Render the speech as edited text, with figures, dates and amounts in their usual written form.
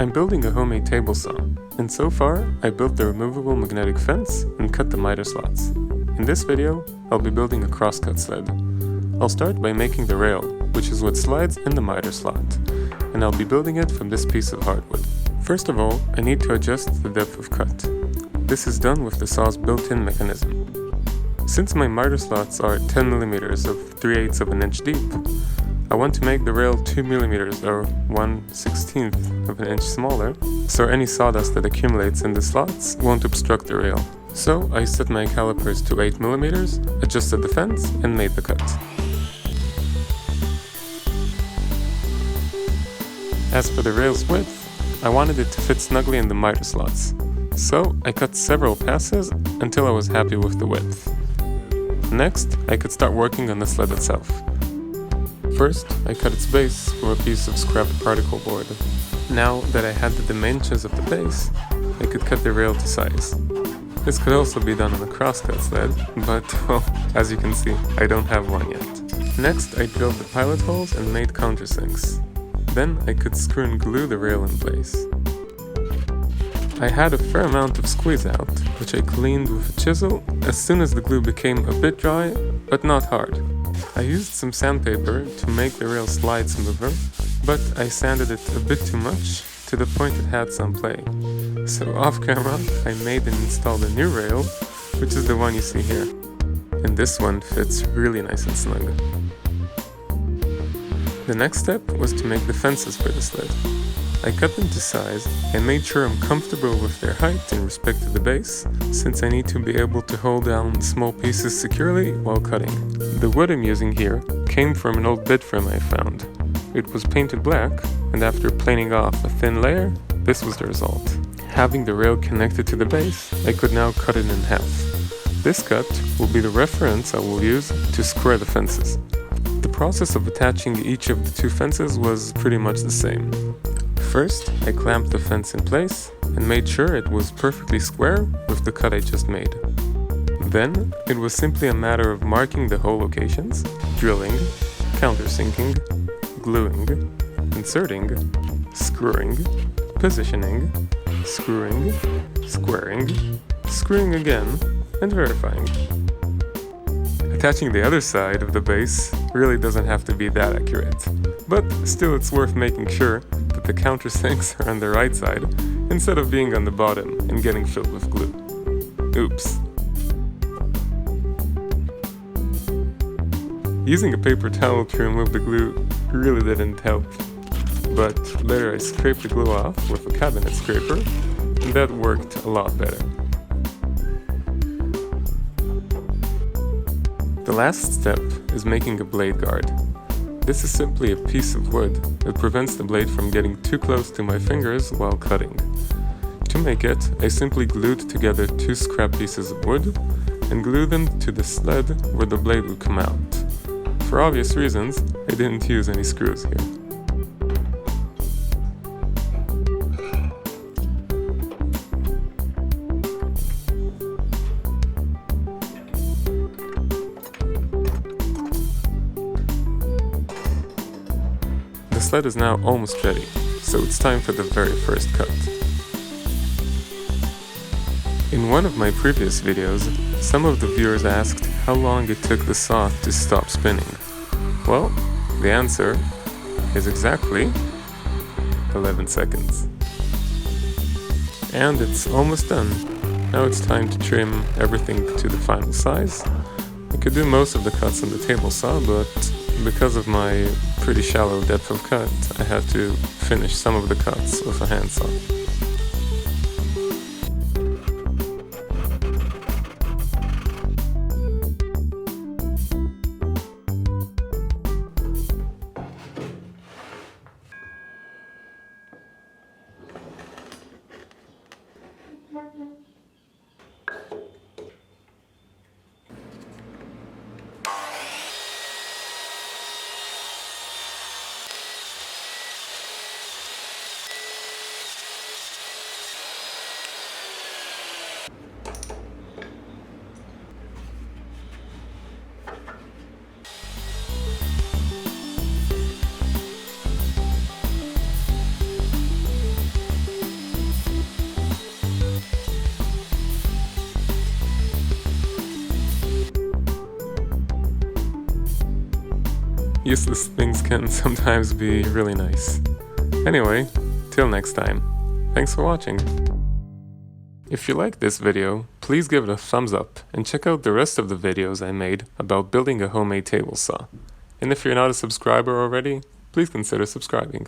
I'm building a homemade table saw, and so far I built the removable magnetic fence and cut the miter slots. In this video, I'll be building a crosscut sled. I'll start by making the rail, which is what slides in the miter slot, and I'll be building it from this piece of hardwood. First of all, I need to adjust the depth of cut. This is done with the saw's built-in mechanism. Since my miter slots are 10 mm of 3/8 of an inch deep, I want to make the rail 2 mm or 1/16 of an inch smaller, so any sawdust that accumulates in the slots won't obstruct the rail. So I set my calipers to 8 mm, adjusted the fence, and made the cut. As for the rail's width, I wanted it to fit snugly in the miter slots, so I cut several passes until I was happy with the width. Next, I could start working on the sled itself. First, I cut its base from a piece of scrapped particle board. Now that I had the dimensions of the base, I could cut the rail to size. This could also be done on a crosscut sled, but, well, as you can see, I don't have one yet. Next, I drilled the pilot holes and made countersinks. Then I could screw and glue the rail in place. I had a fair amount of squeeze out, which I cleaned with a chisel as soon as the glue became a bit dry, but not hard. I used some sandpaper to make the rail slide smoother, but I sanded it a bit too much, to the point it had some play. So off camera, I made and installed a new rail, which is the one you see here. And this one fits really nice and snug. The next step was to make the fences for the sled. I cut them to size and made sure I'm comfortable with their height in respect to the base, since I need to be able to hold down small pieces securely while cutting. The wood I'm using here came from an old bed frame I found. It was painted black, and after planing off a thin layer, this was the result. Having the rail connected to the base, I could now cut it in half. This cut will be the reference I will use to square the fences. The process of attaching each of the two fences was pretty much the same. First, I clamped the fence in place and made sure it was perfectly square with the cut I just made. Then, it was simply a matter of marking the hole locations, drilling, countersinking, gluing, inserting, screwing, positioning, screwing, squaring, screwing again, and verifying. Attaching the other side of the base really doesn't have to be that accurate, but still it's worth making sure that the countersinks are on the right side instead of being on the bottom and getting filled with glue. Oops. Using a paper towel to remove the glue really didn't help, but later I scraped the glue off with a cabinet scraper, and that worked a lot better. The last step is making a blade guard. This is simply a piece of wood that prevents the blade from getting too close to my fingers while cutting. To make it, I simply glued together two scrap pieces of wood and glued them to the sled where the blade would come out. For obvious reasons, I didn't use any screws here. The sled is now almost ready, so it's time for the very first cut. In one of my previous videos, some of the viewers asked how long it took the saw to stop spinning. Well, the answer is exactly 11 seconds. And it's almost done. Now it's time to trim everything to the final size. I could do most of the cuts on the table saw, but because of my pretty shallow depth of cut, I had to finish some of the cuts with a handsaw. Useless things can sometimes be really nice. Anyway, till next time, thanks for watching. If you liked this video, please give it a thumbs up and check out the rest of the videos I made about building a homemade table saw. And if you're not a subscriber already, please consider subscribing.